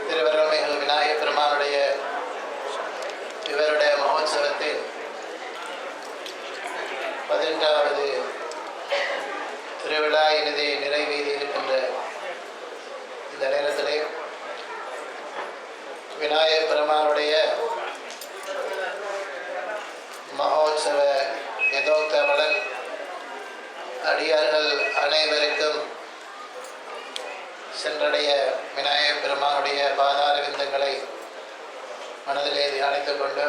திருவருள்மிகு விநாயகப் பெருமானுடைய இவருடைய மகோத்சவத்தின் 15வது திருவிழா இனிதே நிறைவேறி இருக்கின்ற இந்த நேரத்திலே விநாயகப் பெருமானுடைய மகோத்சவ யதோக்த பலன் அடியார்கள் அனைவருக்கும் சென்றடைய விநாயகப் பெருமானுடைய பாதார விந்தங்களை மனதிலே தியானித்துக் கொண்டு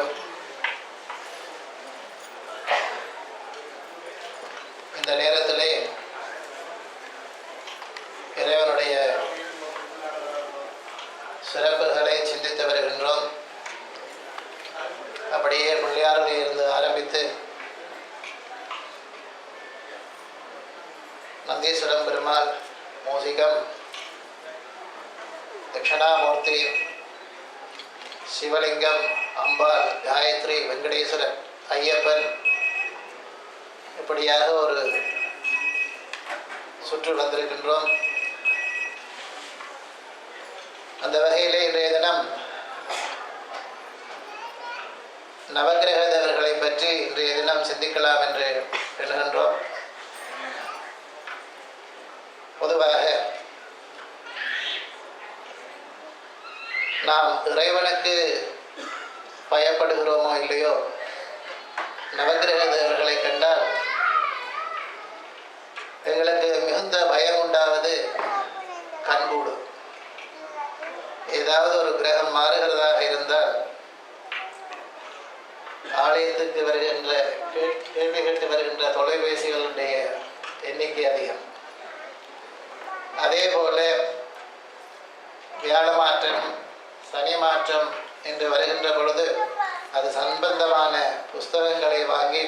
இந்த நேரத்திலே இறைவனுடைய சிறப்புகளை சிந்தித்து வருகின்றோம். அப்படியே பிள்ளையாரில் இருந்து ஆரம்பித்து நந்தீஸ்வரம் பெருமாள், மூசிகம், தட்சிணாமூர்த்தி, சிவலிங்கம், அம்பாள், காயத்ரி, வெங்கடேஸ்வரர், ஐயப்பன், இப்படியாக ஒரு சுற்று வந்திருக்கின்றோம். அந்த வகையிலே இன்றைய தினம் நவக்கிரக தேவர்களை பற்றி இன்றைய தினம் சிந்திக்கலாம் என்று எண்ணுகின்றோம். பொதுவாக நாம் இறைவனுக்கு பயப்படுகிறோமோ இல்லையோ, நவக்கிரக தேவர்களை கண்டால் எங்களுக்கு மிகுந்த பயம் உண்டாவது கண்கூடும். ஏதாவது ஒரு கிரகம் மாறுகிறதாக இருந்தால் ஆலயத்துக்கு வருகின்ற கேள்வி கேட்டு வருகின்ற தொலைபேசிகளுடைய எண்ணிக்கை அதிகம். அதே போல வியாழ மாற்றம், சனி மாற்றம் என்று வருகின்ற பொழுது அது சம்பந்தமான புஸ்தகங்களை வாங்கி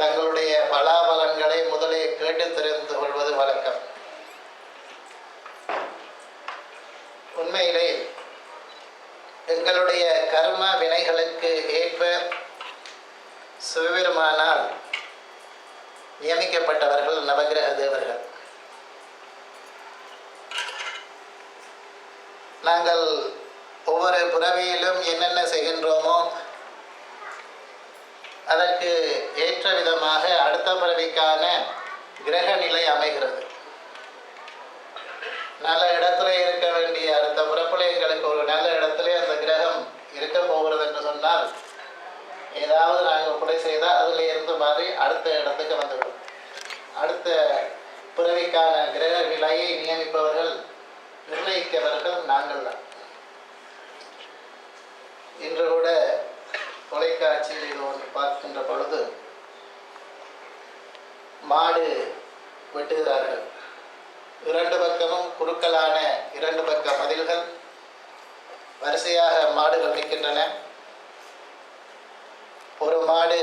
தங்களுடைய பலாபலன்களை முதலே கேட்டு தெரிந்து கொள்வது வழக்கம். உண்மையிலே எங்களுடைய கர்ம வினைகளுக்கு ஏற்ப சிவபெருமானால் நியமிக்கப்பட்டவர்கள் நவக்கிரக தேவர்கள். நாங்கள் ஒவ்வொரு பிறவியிலும் என்னென்ன செய்கின்றோமோ அதற்கு ஏற்ற விதமாக அடுத்த பிறவிக்கான கிரக நிலை அமைகிறது. நல்ல இடத்துல இருக்க வேண்டிய அடுத்த பிறப்பில் எங்களுக்கு ஒரு நல்ல இடத்துல அந்த கிரகம் இருக்க போகிறது என்று சொன்னால் ஏதாவது நாங்கள் குறை செய்தால் அதில் இருந்து மாறி அடுத்த இடத்துக்கு வந்துவிடும். அடுத்த பிறவிக்கான கிரக நிலையை நியமிப்பவர்கள், நிர்ணயிக்கவர்கள் நாங்கள் தான். இன்று கூட தொலைக்காட்சியில் இது ஒன்று பார்க்கின்ற பொழுது மாடு வெட்டுகிறார்கள். இரண்டு பக்கமும் குறுக்கலான இரண்டு பக்க மதில்கள், வரிசையாக மாடுகள் நிற்கின்றன. ஒரு மாடு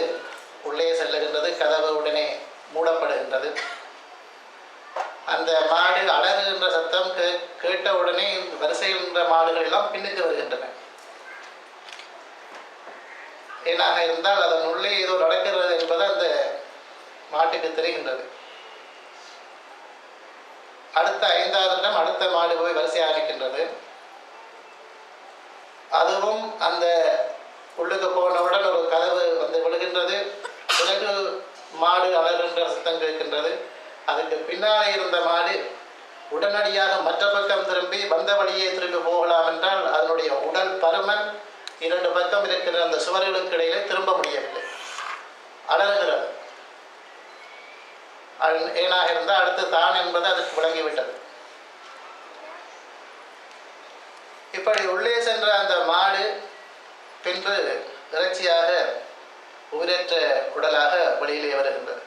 உள்ளே செல்லுகின்றது, கதவு உடனே மூடப்படுகின்றது. அந்த மாடு அலறுகின்ற சத்தம் கேட்ட உடனே வரிசையில் நின்ற மாடுகள் எல்லாம் பின்னுக்கு வருகின்றன. ஏனாக இருந்தால் அதன் உள்ளே ஏதோ நடக்கிறது என்பது அந்த மாட்டுக்கு தெரிகின்றது. அடுத்த 5வது நிமிடம் அடுத்த மாடு போய் வரிசையாக நிற்கின்றது. அதுவும் அந்த உள்ளுக்கு போனவுடன் ஒரு கதவு வந்து விழுகின்றது. பிறகு மாடு அலறுகின்ற சத்தம் கேட்கின்றது. அதுக்கு பின்னால் இருந்த மாடு உடனடியாக மற்ற பக்கம் திரும்பி வந்த வழியே திரும்பி போகலாம் என்றால் அதனுடைய உடல் பருமன் இரண்டு பக்கம் இருக்கிற அந்த சுவர்களுக்கு இடையிலே திரும்ப முடியவில்லை, அலறுகிறது. ஏனாக இருந்தால் அடுத்து தான் என்பது அதுக்கு விளங்கிவிட்டது. இப்படி உள்ளே சென்ற அந்த மாடு பின்பு இறைச்சியாக உயிரற்ற உடலாக வெளியிலே வருகின்றது.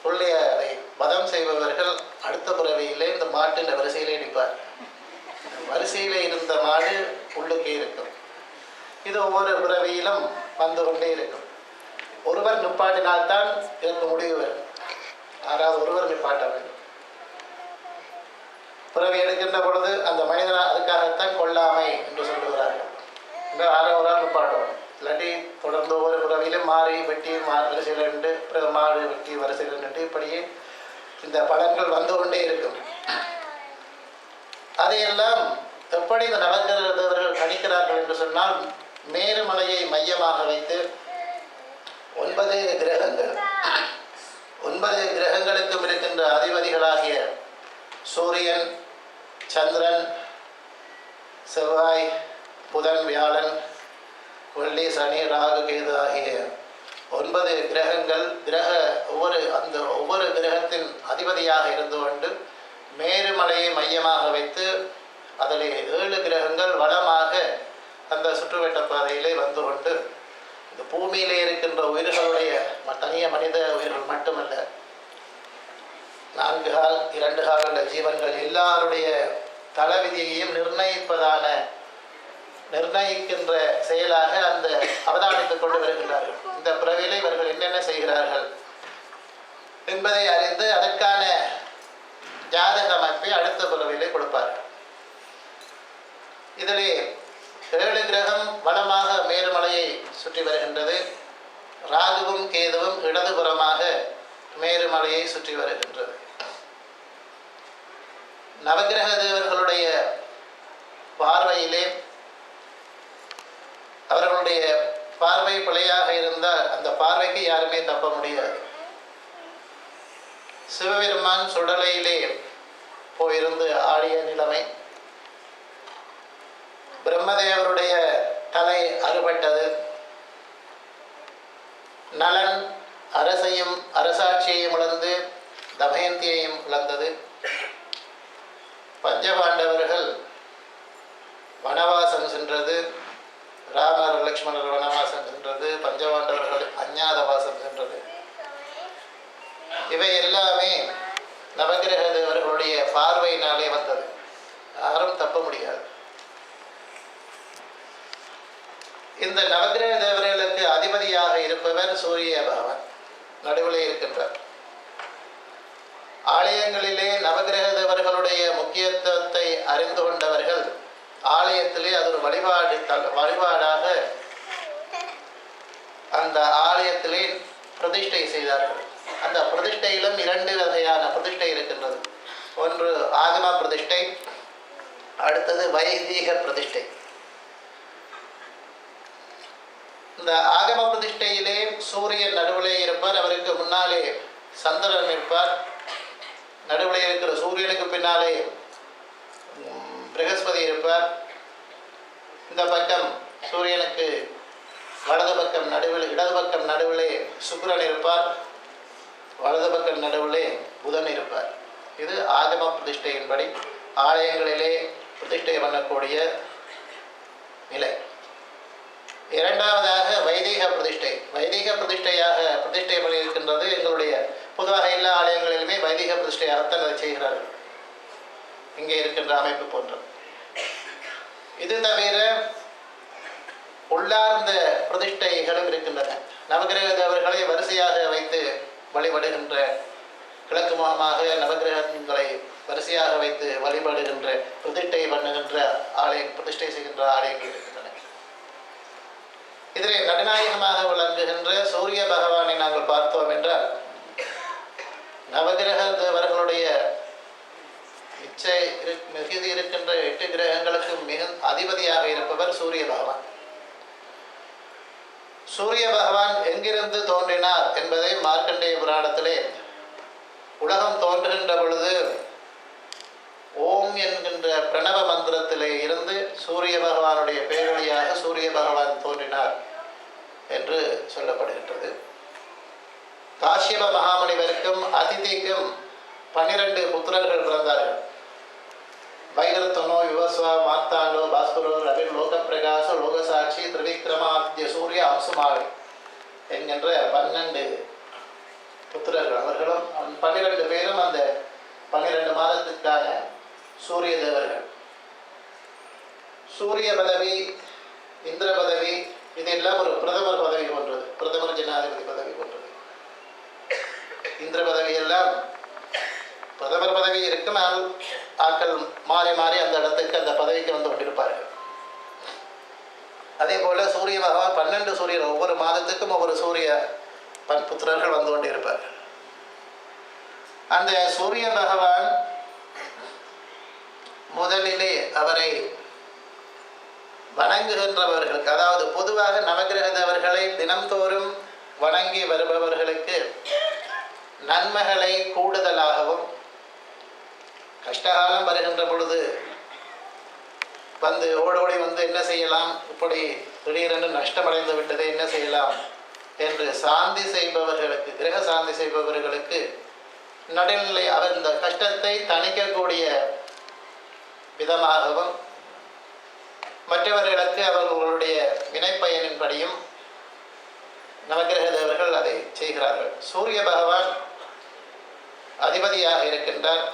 உள்ளே அதை வதம் செய்பவர்கள் அடுத்த பிறவியிலே இந்த மாட்டின் வரிசையிலே நிற்பார். வரிசையிலே இருந்த மாடு உள்ளுக்கே இருக்கும். இது ஒவ்வொரு பிறவியிலும் வந்து கொண்டே இருக்கும். ஒருவர் நிப்பாட்டினால்தான் இதற்கு முடிவு வரும். யாராவது ஒருவர் நிப்பாட்ட வேண்டும். பிறவி எடுக்கின்ற பொழுது அந்த மனிதன் அதுக்காகத்தான் கொல்லாமை என்று சொல்லுகிறார்கள். யாரோ ஒரு ஆள் நிப்பாட்டணும். இல்லாட்டி தொடர்ந்து ஒவ்வொரு பிறவியிலும் மாறி வெட்டி வரிசையில் நின்று மாடு வெட்டி வரிசையில் நின்று இப்படியே இந்த பலன்கள் வந்து கொண்டே இருக்கும். அதையெல்லாம் எப்படி இந்த நவகிரகத்தவர்கள் கணிக்கிறார்கள் என்று சொன்னால், மேருமலையை மையமாக வைத்து 9 கிரகங்கள், 9 கிரகங்களுக்கும் இருக்கின்ற அதிபதிகளாகிய சூரியன், சந்திரன், செவ்வாய், புதன், வியாழன், வெள்ளி, சனி, ராகு, கேது ஆகிய 9 கிரகங்கள் ஒவ்வொரு கிரகத்தின் அதிபதியாக இருந்து கொண்டு மேருமலையை மையமாக வைத்து அதில் 7 கிரகங்கள் வளமாக அந்த சுற்றுவட்ட பாதையிலே வந்து கொண்டு இந்த பூமியிலே இருக்கின்ற உயிர்களுடைய தனிய மனித உயிர்கள் மட்டுமல்ல, 4 கால் 2 கால் உள்ள ஜீவன்கள் எல்லாருடைய தளவிதியையும் நிர்ணயிக்கின்ற செயலாக அந்த அவதானித்துக் கொண்டு வருகின்றார்கள். இந்த பிறவிலே இவர்கள் என்னென்ன செய்கிறார்கள் என்பதை அறிந்து அதற்கான ஜாதக அமைப்பை அடுத்த பிறவிலே கொடுப்பார்கள். இதிலே 7 கிரகம் வலமாக மேருமலையை சுற்றி வருகின்றது. ராகுவும் கேதுவும் இடதுபுறமாக மேருமலையை சுற்றி வருகின்றது. நவகிரக தேவர்களுடைய பார்வையிலே அவர்களுடைய பார்வை பிழையாக இருந்தால் அந்த பார்வைக்கு யாருமே தப்ப முடியாது. சிவபெருமான் சுடலையிலே போயிருந்து ஆடிய நிலைமை, பிரம்மதேவருடைய தலை அறுபட்டது, நலன் அரசாட்சியையும் இழந்து தமயந்தியையும் இழந்தது, பஞ்சபாண்டவர்கள் வனவாசம் சென்றது, ராமர் லக்ஷ்மணர் வனவாசம் சென்றது, பஞ்சபாண்டவர்கள் அஞ்ஞாத வாசம் சென்றது. இவை எல்லாமே நவகிரக தேவர்களுடைய பார்வையினாலே வந்தது. யாரும் தப்ப முடியாது. இந்த நவகிரக தேவர்களுக்கு அதிபதியாக இருப்பவர் சூரிய பகவான் நடுவிலே இருக்கின்றார். ஆலயங்களிலே நவகிரக தேவர்களுடைய முக்கியத்துவத்தை அறிந்து கொண்டவர்கள் ஆலயத்திலே அது ஒரு வழிபாடாக அந்த ஆலயத்திலே பிரதிஷ்டை செய்தார்கள். அந்த பிரதிஷ்டையிலும் 2 வகையான பிரதிஷ்டை இருக்கின்றது. ஒன்று ஆகம பிரதிஷ்டை, அடுத்தது வைதீக பிரதிஷ்டை. இந்த ஆகம பிரதிஷ்டையிலே சூரியன் நடுவிலே இருப்பார், அவருக்கு முன்னாலே சந்திரன் இருப்பார், நடுவிலே இருக்கிற சூரியனுக்கு பின்னாலே பிரகஸ்பதி இருப்பார். இந்த பக்கம் சூரியனுக்கு வலது பக்கம் நடுவில் இடது பக்கம் நடுவிலே சுக்கிரன் இருப்பார், வலது பக்கம் நடுவிலே புதன் இருப்பார். இது ஆகம பிரதிஷ்டையின்படி ஆலயங்களிலே பிரதிஷ்டை பண்ணக்கூடிய நிலை. இரண்டாவதாக வைதிக பிரதிஷ்டை. வைதிக பிரதிஷ்டை பண்ணி இருக்கின்றது. எங்களுடைய பொதுவாக எல்லா ஆலயங்களிலுமே வைதிக பிரதிஷ்டையாகத்தான் அதை செய்கிறார்கள், இங்கே இருக்கின்ற அமைப்பு போன்ற. இது தவிர உள்ளார்ந்த பிரதிஷ்டைகளும் இருக்கின்றன. நவகிரக தேவர்களை வரிசையாக வைத்து வழிபடுகின்ற, கிழக்கு முகமாக நவகிரகங்களை வரிசையாக வைத்து வழிபடுகின்ற, பிரதிஷ்டை பண்ணுகின்ற பிரதிஷ்டை செய்கின்ற ஆலயங்கள் இருக்கின்றன. இதில் நடுநாயகமாக விளங்குகின்ற சூரிய பகவானை நாங்கள் பார்த்தோம் என்றால், நவகிரக தேவர்களுடைய மிகுதி இருக்கின்ற 8 கிரகங்களுக்கு மிக அதிபதியாக இருப்பவர் சூரிய பகவான். சூரிய பகவான் எங்கிருந்து தோன்றினார் என்பதை மார்க்கண்டேய புராணத்திலே உலகம் தோன்றுகின்ற பொழுது ஓம் என்கின்ற பிரணவ மந்திரத்திலே இருந்து சூரிய பகவானுடைய பேரொழியாக சூரிய பகவான் தோன்றினார் என்று சொல்லப்படுகின்றது. காஷ்யப மகாமுனிவருக்கும் அதிதிக்கும் 12 புத்திரர்கள் பிறந்தார்கள். வைகரத்தனோ, யுவஸ்வா, மார்த்தாண்டோ, பாஸ்கரோ, ரவி, லோக பிரகாச, லோகசாட்சி, திரிவிக்ரமாத்ய, சூரிய, அம்சுமாவி என்கின்ற 12 புத்திரர்கள். அவர்களும் 12 பேரும் அந்த 12 மாதத்துக்கான சூரிய தேவர்கள். சூரிய பதவி, இந்திர பதவி, இதெல்லாம் ஒரு பிரதமர் பதவி போன்றது, பிரதமர் ஜனாதிபதி பதவி போன்றது. இந்திர பதவி எல்லாம் பிரதமர் பதவி இருக்கும், ஆட்கள் மாறி மாறி அந்த இடத்துக்கு அந்த பதவிக்கு வந்து கொண்டிருப்பார்கள். அதே போல் சூரிய பகவான் 12 சூரியன், ஒவ்வொரு மாதத்துக்கும் ஒவ்வொரு சூரிய புத்திரர்கள் வந்து கொண்டு இருப்பார். அந்த சூரிய பகவான் முதலிலே அவரை வணங்குகின்றவர்களுக்கு, அதாவது பொதுவாக நவகிரக தேவர்களை தினம்தோறும் வணங்கி வருபவர்களுக்கு நன்மைகளை கூடுதலாகவும், கஷ்டகாலம் வருகின்ற பொழுது வந்து ஓடோடி வந்து என்ன செய்யலாம், இப்படி திடீரென்று நஷ்டமடைந்து விட்டதை என்ன செய்யலாம் என்று சாந்தி செய்பவர்களுக்கு, கிரக சாந்தி செய்பவர்களுக்கு நடுநிலை அவர் இந்த கஷ்டத்தை தணிக்கக்கூடிய விதமாகவும், மற்றவர்களுக்கு அவர்களுடைய வினைப்பயனின்படியும் நவகிரக தேவர்கள் அதை செய்கிறார்கள். சூரிய பகவான் அதிபதியாக இருக்கின்றார்.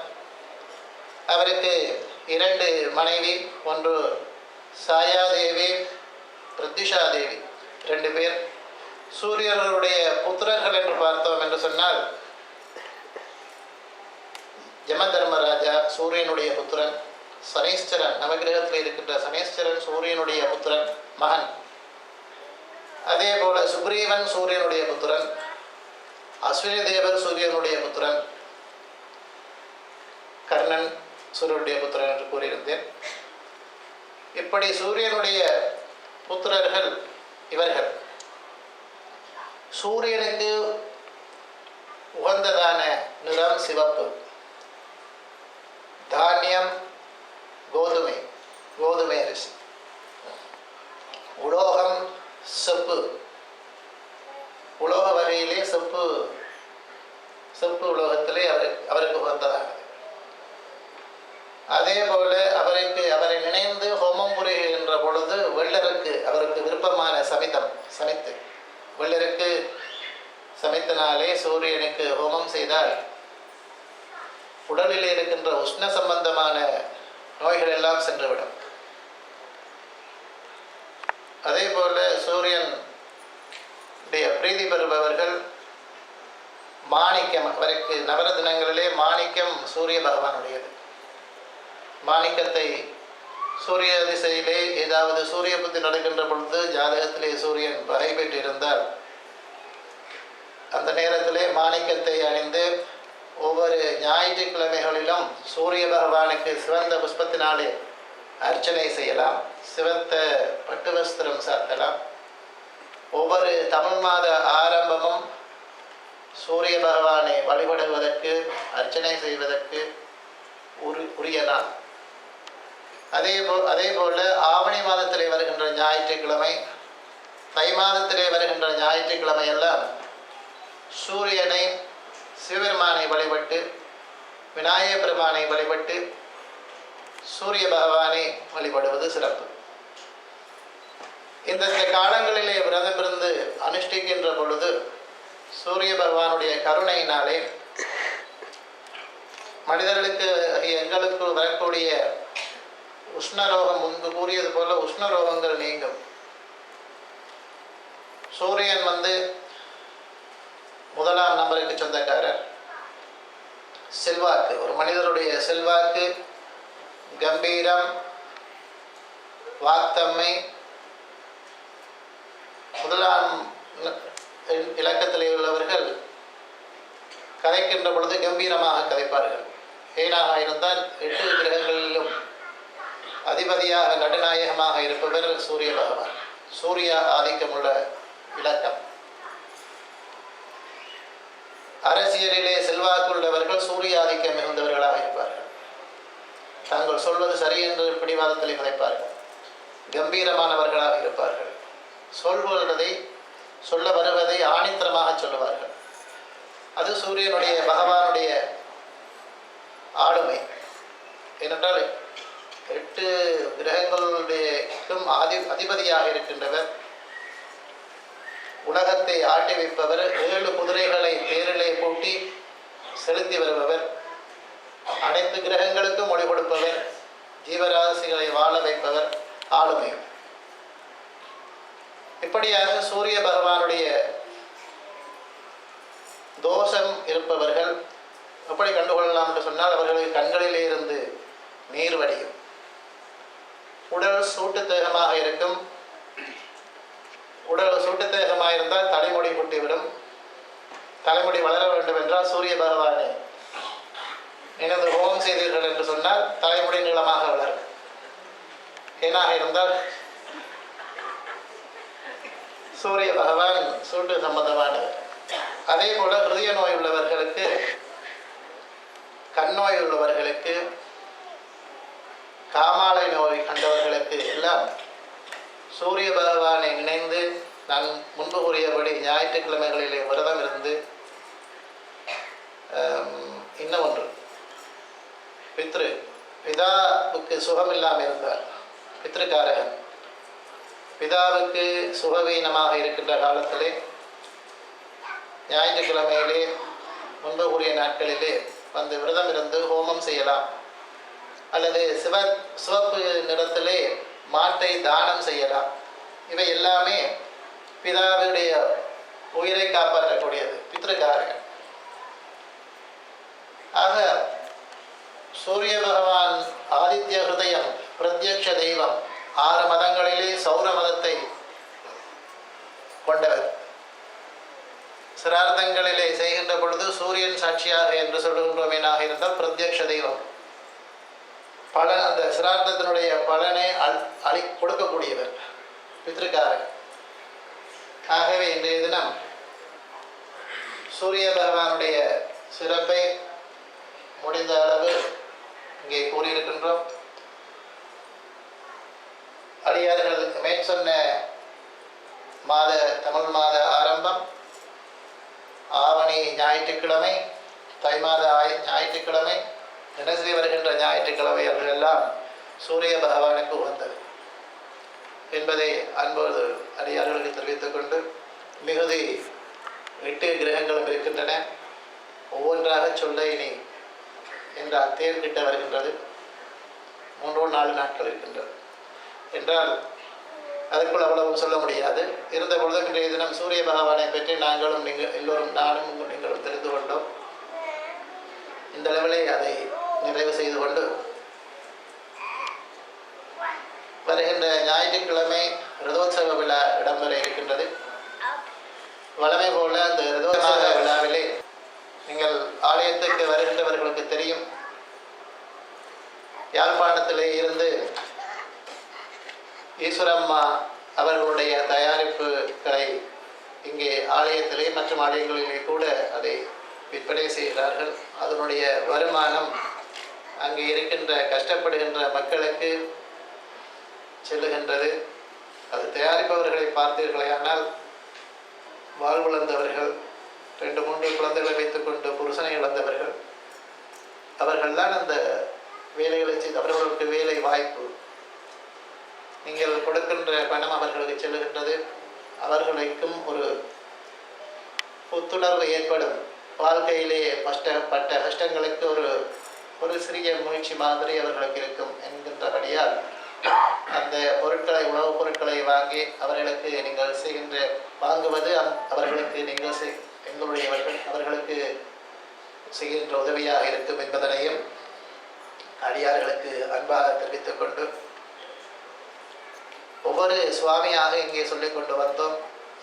அவருக்கு 2 மனைவி, ஒன்று சாயாதேவி, பிரத்யுஷா தேவி, 2 பேர். சூரியர்களுடைய புத்திரர்கள் என்று பார்த்தோம் என்று சொன்னால், யமதர்மராஜா சூரியனுடைய புத்திரன், சனீஸ்வரன் நவகிரகத்தில் இருக்கின்ற சனீஸ்வரன் சூரியனுடைய புத்திரன் மகன். அதே போல சுக்ரீவன் சூரியனுடைய புத்திரன், அஸ்வினி தேவர் சூரியனுடைய புத்திரன், கர்ணன் சூரியனுடைய புத்திரன் என்று கூறியிருந்தேன். இப்படி சூரியனுடைய புத்திரர்கள் இவர்கள். சூரியனுக்கு உகந்ததான நிறம் சிவப்பு, தானியம் கோதுமை அரிசி, உலோகம் செப்பு, உலோக வகையிலே செப்பு உலோகத்திலே அவருக்கு உகந்ததானது. அதே போல அவரை நினைந்து ஹோமம் புரிகின்ற பொழுது வெள்ளருக்கு அவருக்கு விருப்பமான சமைத்து வெள்ளருக்கு சமைத்தனாலே சூரியனுக்கு ஹோமம் செய்தால் உடலில் இருக்கின்ற உஷ்ண சம்பந்தமான நோய்கள் எல்லாம் சென்றுவிடும். அதே போல சூரியன் பிரீதி பெறுபவர்கள் மாணிக்கம், அவருக்கு நவர தினங்களிலே மாணிக்கம் சூரிய பகவானுடையது. மாணிக்கத்தை சூரிய திசையிலே ஏதாவது சூரிய புத்தி நடக்கின்ற பொழுது ஜாதகத்திலே சூரியன் வகை பெற்றிருந்தால் அந்த நேரத்திலே மாணிக்கத்தை அணிந்து ஒவ்வொரு ஞாயிற்றுக்கிழமைகளிலும் சூரிய பகவானுக்கு சிவந்த புஷ்பத்தினாலே அர்ச்சனை செய்யலாம், சிவந்த பட்டு வஸ்திரம் சாத்தலாம். ஒவ்வொரு தமிழ் மாத ஆரம்பமும் சூரிய பகவானை வழிபடுவதற்கு, அர்ச்சனை செய்வதற்கு உரிய நாள். அதே போல ஆவணி மாதத்திலே வருகின்ற ஞாயிற்றுக்கிழமை, தை மாதத்திலே வருகின்ற ஞாயிற்றுக்கிழமை எல்லாம் சூரியனை, சிவபெருமானை வழிபட்டு, விநாயக பெருமானை வழிபட்டு சூரிய பகவானை வழிபடுவது சிறப்பு. இந்த காலங்களிலே விரதமிருந்து அனுஷ்டிக்கின்ற பொழுது சூரிய பகவானுடைய கருணையினாலே மனிதர்களுக்கு எங்களுக்கு வரக்கூடிய உஷ்ணரோகம், முன்பு கூறியது போல உஷ்ணரோகங்கள் நீங்கும். சூரியன் முதலாம் நம்பருக்கு சொந்தக்காரர். செல்வாக்கு, ஒரு மனிதருடைய செல்வாக்கு, கம்பீரம், வாக்தன்மை முதலாம் இலக்கத்திலே உள்ளவர்கள் கதைக்கின்ற பொழுது கம்பீரமாக கதைப்பார்கள். ஏனாக இருந்தால் 8 கிரகங்களிலும் அதிபதியாக நடுநாயகமாக இருப்பவர் சூரிய பகவான். சூரிய ஆதிக்கமுள்ள இலக்கம். அரசியலிலே செல்வாக்குள்ளவர்கள் சூரிய ஆதிக்கம் மிகுந்தவர்களாக இருப்பார்கள். தாங்கள் சொல்வது சரி என்று பிடிவாதத்தில் கதைப்பார்கள். கம்பீரமானவர்களாக இருப்பார்கள். சொல்ல வருவதை ஆணித்தரமாக சொல்லுவார்கள். அது சூரியனுடைய பகவானுடைய ஆளுமை. ஏனென்றால் 8 கிரகங்களுடையக்கும் அதிபதியாக இருக்கின்றவர், உலகத்தை ஆட்டி வைப்பவர், 7 குதிரைகளை தேரிலே பூட்டி செலுத்தி வருபவர், அனைத்து கிரகங்களுக்கும் ஒளி கொடுப்பவர், ஜீவராசிகளை வாழ வைப்பவர், ஆளுமை. இப்படியாக சூரிய பகவானுடைய தோஷம் இருப்பவர்கள் எப்படி கண்டுகொள்ளலாம் என்று சொன்னால், அவர்களுக்கு கண்களிலே இருந்து நீர் வடியும், உடல் சூட்டு தேகமாக இருக்கும், உடல் சூட்டுத்தேகமாக இருந்தால் தலைமுடி கொட்டிவிடும். தலைமுடி வளர வேண்டும் என்றால் சூரிய பகவானை நினைந்து ஹோமம் செய்தீர்கள் என்று சொன்னால் தலைமுடி நீளமாக வளரும். ஏனாக இருந்தால் சூரிய பகவான் சூட்டு சம்பந்தமானவர். அதே போல ஹிருதய நோய் உள்ளவர்களுக்கு, கண் நோய் உள்ளவர்களுக்கு, காமாலை நோய் கண்டவர்களுக்கு எல்லாம் சூரிய பகவானை நினைந்து நான் முன்பு கூறியபடி ஞாயிற்றுக்கிழமைகளிலே விரதம் இருந்து, இன்னும் ஒன்று, பிதாவுக்கு சுகம் இல்லாமல் இருந்தார், பித்ருக்காரகன் பிதாவுக்கு சுகவீனமாக இருக்கின்ற காலத்திலே ஞாயிற்றுக்கிழமையிலே முன்பு கூறிய நாட்களிலே வந்து விரதம் இருந்து ஹோமம் செய்யலாம். அல்லது சிவப்பு நிறத்திலே மாட்டை தானம் செய்யலாம். இவை எல்லாமே பிதாவுடைய உயிரை காப்பாற்றக்கூடியது, பித்ருக்காரகன். ஆக சூரிய பகவான் ஆதித்ய ஹிருதயம், பிரத்யக்ஷ தெய்வம், 6 மதங்களிலே சௌர மதத்தை கொண்டவர். சிரார்த்தங்களிலே செய்கின்ற பொழுது சூரியன் சாட்சியாக என்று சொல்லுகின்றோமேனாக இருந்தால் பிரத்யக்ஷ தெய்வம் பலன், அந்த சிரார்த்தத்தினுடைய பலனை கொடுக்கக்கூடியவர் பித்ருக்காரன். ஆகவே இன்றைய தினம் சூரிய பகவானுடைய சிறப்பை முடிந்த அளவு இங்கே கூறியிருக்கின்றோம். அடியார்கள் மேற் சொன்ன தமிழ் மாத ஆரம்பம் ஆவணி ஞாயிற்றுக்கிழமை, தை மாத ஞாயிற்றுக்கிழமை, தினசரி வருகின்ற ஞாயிற்றுக்கிழமை அவர்களெல்லாம் சூரிய பகவானுக்கு உகந்தது என்பதை அன்போடு அடியார்களுக்கு தெரிவித்துக் கொண்டு, மிகுதி 8 கிரகங்களும் இருக்கின்றன. ஒவ்வொன்றாக சொல்ல இனி என்றால் தேர் கிட்ட வருகின்றது. 3-4 நாட்கள் இருக்கின்றது என்றால் அதற்குள் அவ்வளவும் சொல்ல முடியாது. இருந்த பொழுதும் இன்றைய தினம் சூரிய பகவானை பற்றி நாங்களும் எல்லோரும், நானும் நீங்களும் தெரிந்து கொண்டோம். இந்த அளவிலே அதை நிறைவு செய்து கொண்டு, வருகின்ற ஞாயிற்றுக்கிழமை ரதோத்சவ விழா இடம்பெற இருக்கின்றது. வழமை போல அந்த ரதோத்சவ விழாவிலே நீங்கள் ஆலயத்துக்கு வருகின்றவர்களுக்கு தெரியும், யாழ்ப்பாணத்திலே இருந்து ஈஸ்வரம்மா அவர்களுடைய தயாரிப்புகளை இங்கே ஆலயத்திலே மற்றும் ஆலயங்களிலே கூட அதை விற்பனை செய்கிறார்கள். அதனுடைய வருமானம் அங்கே இருக்கின்ற கஷ்டப்படுகின்ற மக்களுக்கு செல்லுகின்றது. அது தயாரிப்பவர்களை பார்த்தீர்களேயானால் வாழ்விழந்தவர்கள், 2-3 குழந்தைகளை வைத்துக்கொண்டு புருஷனை இழந்தவர்கள், அவர்கள்தான் அந்த வேலைகளை செய்து, அவர்களுக்கு வேலை வாய்ப்பு. நீங்கள் கொடுக்கின்ற பணம் அவர்களுக்கு செல்லுகின்றது. அவர்களுக்கும் ஒரு புத்துணர்வு ஏற்படும். வாழ்க்கையிலே பட்ட கஷ்டங்களுக்கு ஒரு சிறிய முயற்சி மாதிரி அவர்களுக்கு இருக்கும் என்கின்றபடியால் அந்த பொருட்களை, உணவுப் பொருட்களை வாங்கி அவர்களுக்கு நீங்கள் செய்கின்ற வாங்குவது அவர்களுக்கு நீங்கள் அவர்களுக்கு செய்கின்ற உதவியாக இருக்கும் என்பதனையும் அடியார்களுக்கு அன்பாக தெரிவித்துக் கொண்டு, ஒவ்வொரு சுவாமியாக இங்கே சொல்லிக் கொண்டு வந்தோம்.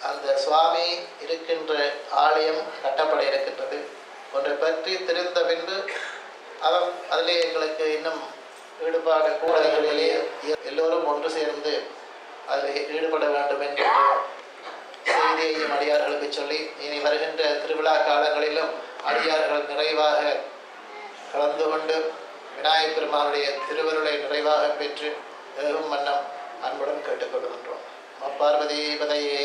அந்த சுவாமி இருக்கின்ற ஆலயம் கட்டப்பட இருக்கின்றது. ஒன்றை பற்றி தெரிந்த பின்பு அதிலே எங்களுக்கு இன்னும் ஈடுபாடு கூடங்களிலே எல்லோரும் ஒன்று சேர்ந்து அதில் ஈடுபட வேண்டும் என்ற செய்தியையும் அடியார்களுக்கு சொல்லி, இனி வருகின்ற திருவிழா காலங்களிலும் அடியார்கள் நிறைவாக கலந்து கொண்டு விநாயகப் பெருமானுடைய திருவருளை நிறைவாக பெற்று ஏகும் வண்ணம் அன்புடன் கேட்டுக்கொள்கின்றோம். பார்வதி பதையே.